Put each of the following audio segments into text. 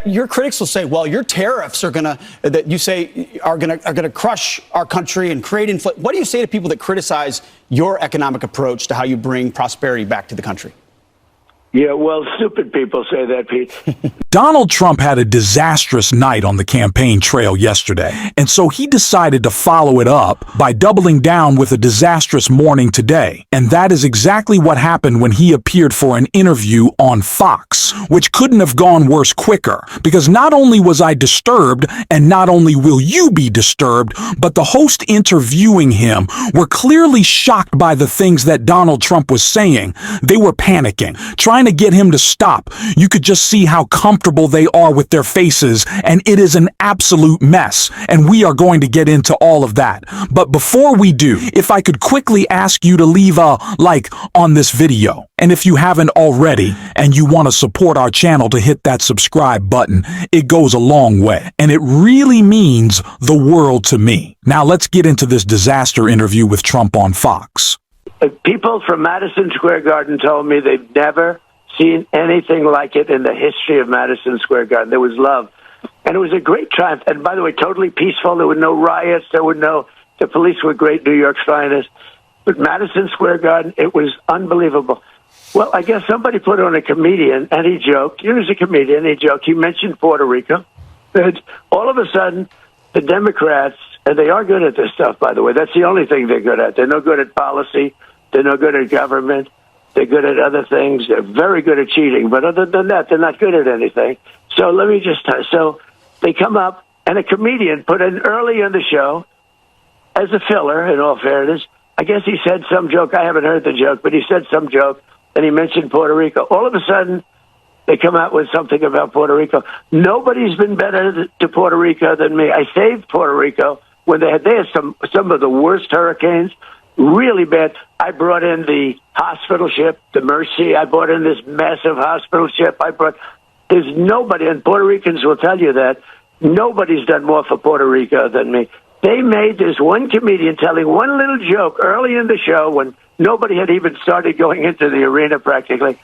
Your critics will say, well, your tariffs are that you say are gonna crush our country and create inflation. What do you say to people that criticize your economic approach to how you bring prosperity back to the country? Yeah, well, stupid people say that, Pete. Donald Trump had a disastrous night on the campaign trail yesterday, and so he decided to follow it up by doubling down with a disastrous morning today. And that is exactly what happened when he appeared for an interview on Fox, which couldn't have gone worse quicker, because not only was I disturbed, and not only will you be disturbed, but the host interviewing him were clearly shocked by the things that Donald Trump was saying. They were panicking, trying to get him to stop. You could just see how comfortable they are with their faces, and it is an absolute mess. And we are going to get into all of that. But before we do, if I could quickly ask you to leave a like on this video. And if you haven't already, and you want to support our channel, to hit that subscribe button. It goes a long way, and it really means the world to me. Now let's get into this disaster interview with Trump on Fox. People from Madison Square Garden told me they've never seen anything like it in the history of Madison Square Garden. There was love. And it was a great triumph. And by the way, totally peaceful. There were no riots. The police were great, New York's finest. But Madison Square Garden, it was unbelievable. Well, I guess somebody put on a comedian, and he joked. He was a comedian, he joked. He mentioned Puerto Rico. And all of a sudden, the Democrats, and they are good at this stuff, by the way. That's the only thing they're good at. They're no good at policy. They're no good at government. They're good at other things. They're very good at cheating. But other than that, they're not good at anything. So let me just so they come up, and a comedian put in early in the show as a filler, in all fairness. I guess he said some joke. I haven't heard the joke, but he said some joke, and he mentioned Puerto Rico. All of a sudden, they come out with something about Puerto Rico. Nobody's been better to Puerto Rico than me. I saved Puerto Rico when they had some of the worst hurricanes, really bad. I brought in the hospital ship, the Mercy. I brought in this massive hospital ship. There's nobody, and Puerto Ricans will tell you that, nobody's done more for Puerto Rico than me. They made this one comedian telling one little joke early in the show when nobody had even started going into the arena practically.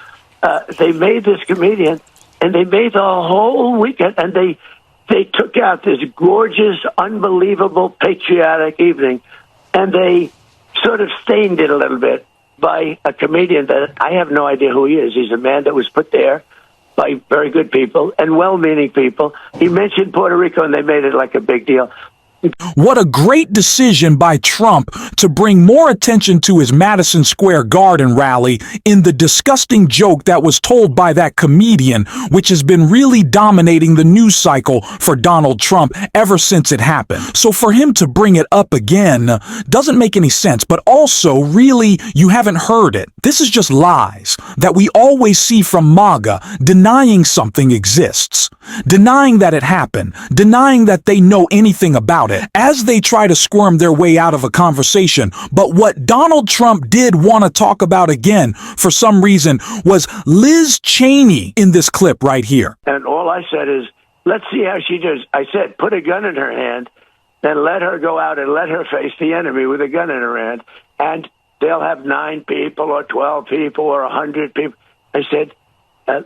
They made this comedian, and they made the whole weekend, and they took out this gorgeous, unbelievable, patriotic evening, and they sort of stained it a little bit by a comedian that I have no idea who he is. He's a man that was put there by very good people and well-meaning people. He mentioned Puerto Rico, and they made it like a big deal. What a great decision by Trump to bring more attention to his Madison Square Garden rally in the disgusting joke that was told by that comedian, which has been really dominating the news cycle for Donald Trump ever since it happened. So for him to bring it up again doesn't make any sense, but also really you haven't heard it. This is just lies that we always see from MAGA, denying something exists, denying that it happened, denying that they know anything about it, as they try to squirm their way out of a conversation. But what Donald Trump did want to talk about again, for some reason, was Liz Cheney in this clip right here. And all I said is, let's see how she does. I said, put a gun in her hand, then let her go out and let her face the enemy with a gun in her hand. And they'll have 9 people or 12 people or 100 people. I said,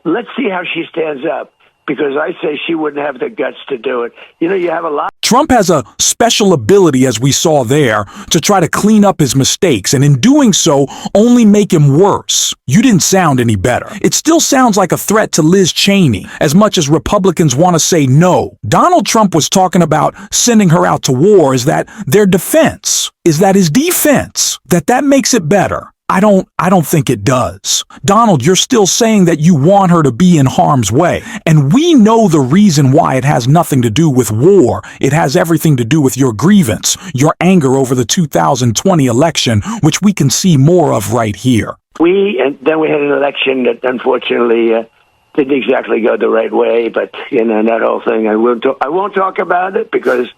let's see how she stands up, because I say she wouldn't have the guts to do it. You know, you have a lot. Trump has a special ability, as we saw there, to try to clean up his mistakes, and in doing so, only make him worse. You didn't sound any better. It still sounds like a threat to Liz Cheney, as much as Republicans want to say no. Donald Trump was talking about sending her out to war. Is that their defense? Is that his defense? That makes it better? I don't think it does. Donald, you're still saying that you want her to be in harm's way. And we know the reason why. It has nothing to do with war. It has everything to do with your grievance, your anger over the 2020 election, which we can see more of right here. And then we had an election that unfortunately didn't exactly go the right way, but you know, that whole thing, I won't talk about it because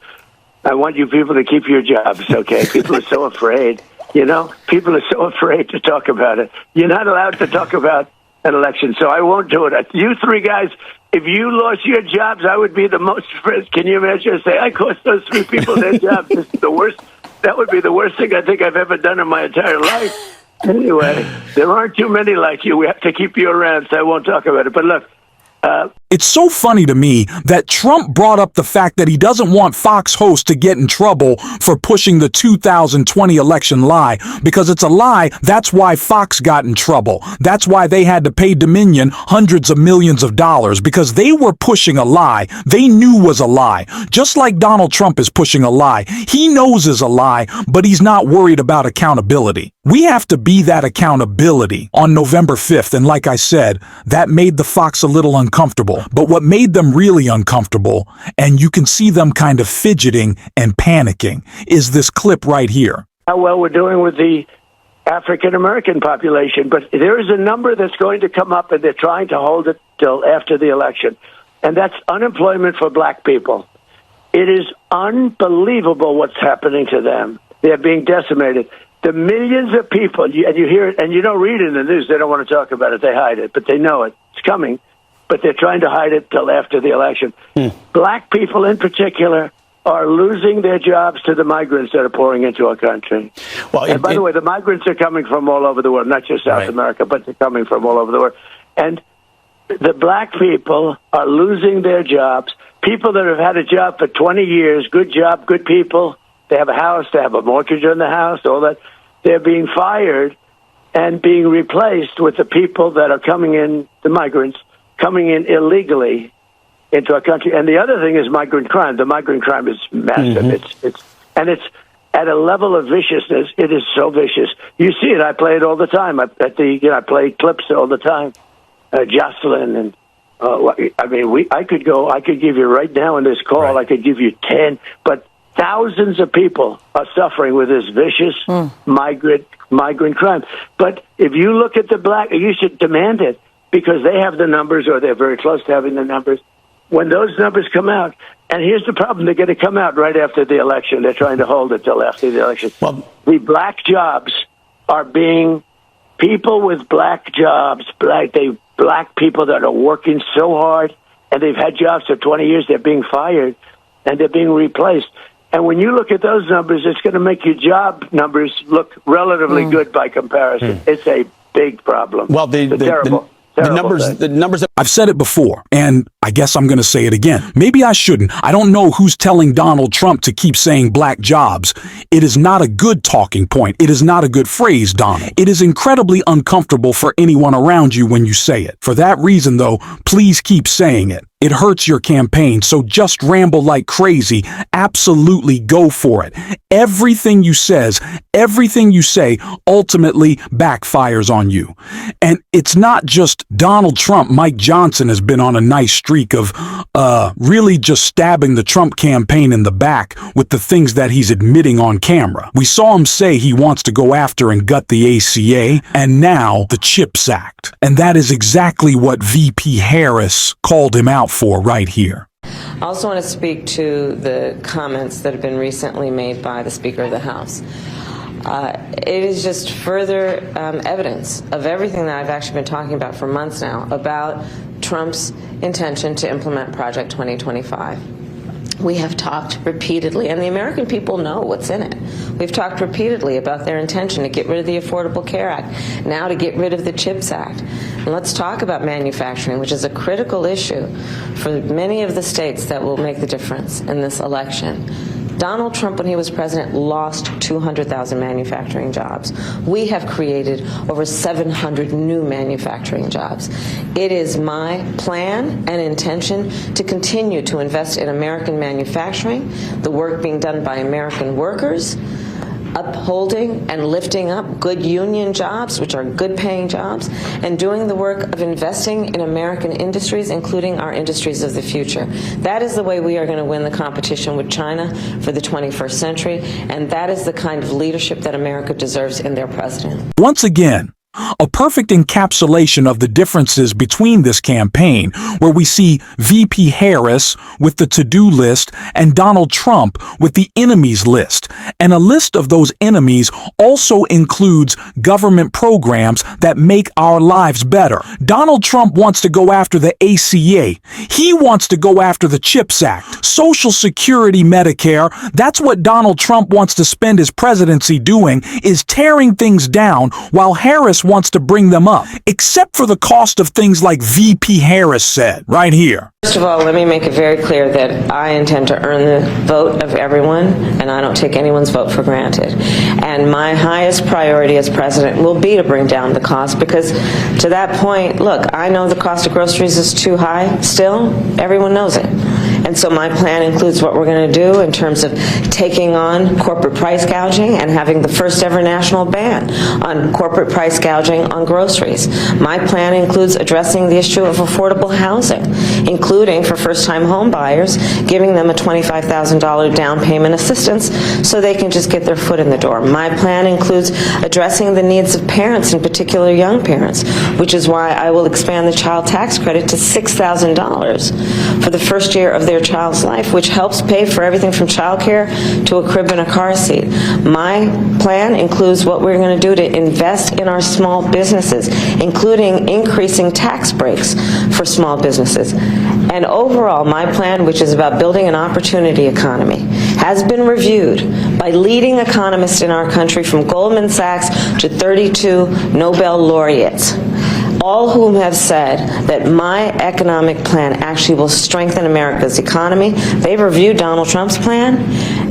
I want you people to keep your jobs, okay? People are so afraid. You know, people are so afraid to talk about it. You're not allowed to talk about an election, so I won't do it. You 3 guys, if you lost your jobs, I would be the most afraid. Can you imagine? Say, I cost those 3 people their jobs. This is the worst. That would be the worst thing I think I've ever done in my entire life. Anyway, there aren't too many like you. We have to keep you around, so I won't talk about it. But look, It's so funny to me that Trump brought up the fact that he doesn't want Fox hosts to get in trouble for pushing the 2020 election lie, because it's a lie. That's why Fox got in trouble. That's why they had to pay Dominion hundreds of millions of dollars, because they were pushing a lie they knew was a lie. Just like Donald Trump is pushing a lie he knows is a lie, but he's not worried about accountability. We have to be that accountability on November 5th, and like I said, that made the Fox a little uncomfortable. But what made them really uncomfortable, and you can see them kind of fidgeting and panicking, is this clip right here. How well we're doing with the African-American population, but there is a number that's going to come up, and they're trying to hold it till after the election, and that's unemployment for black people. It is unbelievable what's happening to them. They're being decimated. The millions of people, and you hear it, and you don't read it in the news. They don't want to talk about it. They hide it, but they know it. It's coming, but they're trying to hide it till after the election. Black people in particular are losing their jobs to the migrants that are pouring into our country. Well, and by the way, the migrants are coming from all over the world, not just South America, but they're coming from all over the world. And the black people are losing their jobs. People that have had a job for 20 years, good job, good people, they have a house, they have a mortgage on the house, all that. They're being fired and being replaced with the people that are coming in, the migrants, coming in illegally into our country. And the other thing is migrant crime. The migrant crime is massive. It's at a level of viciousness. It is so vicious. You see it. I play it all the time. I play clips all the time. Jocelyn and I could give you right now in this call. I could give you 10, but thousands of people are suffering with this vicious migrant crime. But if you look at the black, you should demand it, because they have the numbers, or they're very close to having the numbers. When those numbers come out, and here's the problem, they're going to come out right after the election. They're trying to hold it till after the election. Well, the black jobs are being, people with black jobs, black people that are working so hard, and they've had jobs for 20 years, they're being fired, and they're being replaced. And when you look at those numbers, it's going to make your job numbers look relatively good by comparison. It's a big problem. Well, the numbers that I've said it before, and I guess I'm going to say it again. Maybe I shouldn't. I don't know who's telling Donald Trump to keep saying black jobs. It is not a good talking point. It is not a good phrase, Donald. It is incredibly uncomfortable for anyone around you when you say it. For that reason, though, please keep saying it. It hurts your campaign, so just ramble like crazy. Absolutely go for it. Everything you say ultimately backfires on you. And it's not just Donald Trump. Mike Johnson has been on a nice streak of really just stabbing the Trump campaign in the back with the things that he's admitting on camera. We saw him say he wants to go after and gut the ACA, and now the CHIPS Act. And that is exactly what VP Harris called him out for right here. I also want to speak to the comments that have been recently made by the Speaker of the House. It is just further evidence of everything that I've actually been talking about for months now about Trump's intention to implement Project 2025. We have talked repeatedly, and the American people know what's in it. We've talked repeatedly about their intention to get rid of the Affordable Care Act, now to get rid of the CHIPS Act. And let's talk about manufacturing, which is a critical issue for many of the states that will make the difference in this election. Donald Trump, when he was president, lost 200,000 manufacturing jobs. We have created over 700 new manufacturing jobs. It is my plan and intention to continue to invest in American manufacturing, the work being done by American workers, upholding and lifting up good union jobs, which are good paying jobs, and doing the work of investing in American industries, including our industries of the future. That is the way we are going to win the competition with China for the 21st century, and that is the kind of leadership that America deserves in their president. Once again, a perfect encapsulation of the differences between this campaign, where we see VP Harris with the to-do list and Donald Trump with the enemies list. And a list of those enemies also includes government programs that make our lives better. Donald Trump wants to go after the ACA. He wants to go after the CHIPS Act, Social Security, Medicare. That's what Donald Trump wants to spend his presidency doing, is tearing things down, while Harris wants to bring them up, except for the cost of things like VP Harris said, right here. First of all, let me make it very clear that I intend to earn the vote of everyone, and I don't take anyone's vote for granted. And my highest priority as president will be to bring down the cost, because to that point, look, I know the cost of groceries is too high still. Everyone knows it. And so my plan includes what we're going to do in terms of taking on corporate price gouging and having the first ever national ban on corporate price gouging on groceries. My plan includes addressing the issue of affordable housing, including for first-time home buyers, giving them a $25,000 down payment assistance so they can just get their foot in the door. My plan includes addressing the needs of parents, in particular young parents, which is why I will expand the child tax credit to $6,000 for the first year of their child's life, which helps pay for everything from childcare to a crib and a car seat. My plan includes what we're going to do to invest in our small businesses, including increasing tax breaks for small businesses. And overall, my plan, which is about building an opportunity economy, has been reviewed by leading economists in our country, from Goldman Sachs to 32 Nobel laureates, all whom have said that my economic plan actually will strengthen America's economy. They've reviewed Donald Trump's plan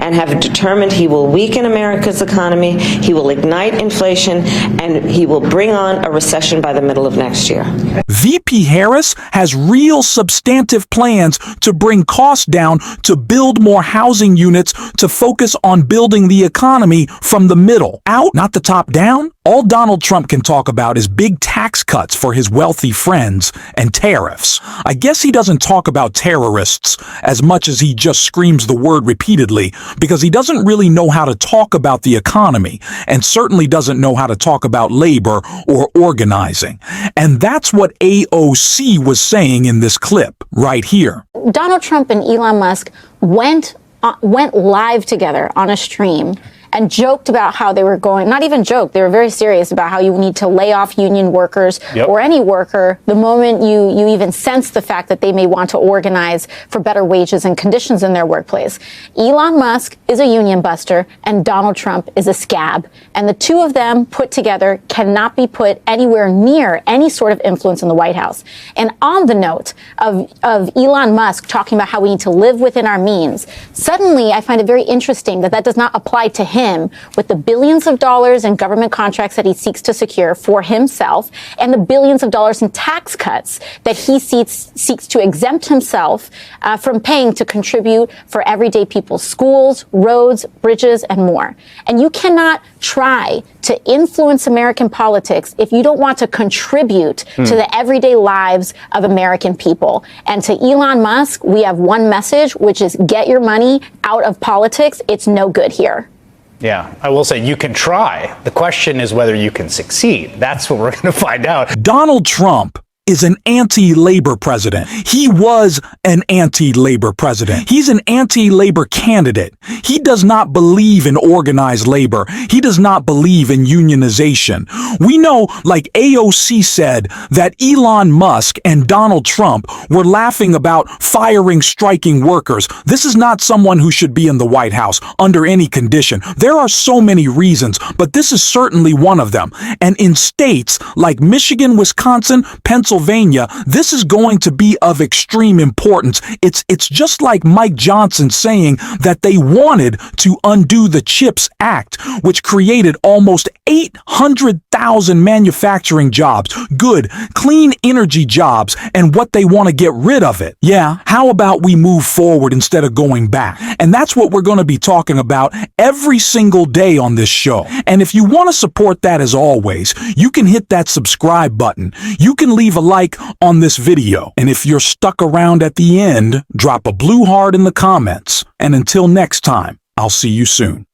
and have determined he will weaken America's economy, he will ignite inflation, and he will bring on a recession by the middle of next year. VP Harris has real substantive plans to bring costs down, to build more housing units, to focus on building the economy from the middle out, not the top down. All Donald Trump can talk about is big tax cuts for his wealthy friends and tariffs. I guess he doesn't talk about terrorists as much as he just screams the word repeatedly, because he doesn't really know how to talk about the economy, and certainly doesn't know how to talk about labor or organizing. And that's what AOC was saying in this clip right here. Donald Trump and Elon Musk went live together on a stream and joked about how they were going, not even joked, they were very serious about how you need to lay off union workers or any worker the moment you even sense the fact that they may want to organize for better wages and conditions in their workplace. Elon Musk is a union buster and Donald Trump is a scab. And the two of them put together cannot be put anywhere near any sort of influence in the White House. And on the note of Elon Musk talking about how we need to live within our means, suddenly I find it very interesting that does not apply to him with the billions of dollars in government contracts that he seeks to secure for himself and the billions of dollars in tax cuts that he seeks to exempt himself from paying to contribute for everyday people's schools, roads, bridges, and more. And you cannot try to influence American politics if you don't want to contribute to the everyday lives of American people. And to Elon Musk, we have one message, which is get your money out of politics. It's no good here. Yeah, I will say you can try. The question is whether you can succeed. That's what we're going to find out. Donald Trump is an anti-labor president. He was an anti-labor president. He's an anti-labor candidate. He does not believe in organized labor. He does not believe in unionization. We know, like AOC said, that Elon Musk and Donald Trump were laughing about firing striking workers. This is not someone who should be in the White House under any condition. There are so many reasons, but this is certainly one of them. And in states like Michigan, Wisconsin, Pennsylvania, this is going to be of extreme importance. It's just like Mike Johnson saying that they wanted to undo the CHIPS Act, which created almost 800,000 manufacturing jobs, good, clean energy jobs, and what they want to get rid of it. Yeah, how about we move forward instead of going back? And that's what we're going to be talking about every single day on this show. And if you want to support that, as always, you can hit that subscribe button. You can leave a like on this video. And if you're stuck around at the end, drop a blue heart in the comments. And until next time, I'll see you soon.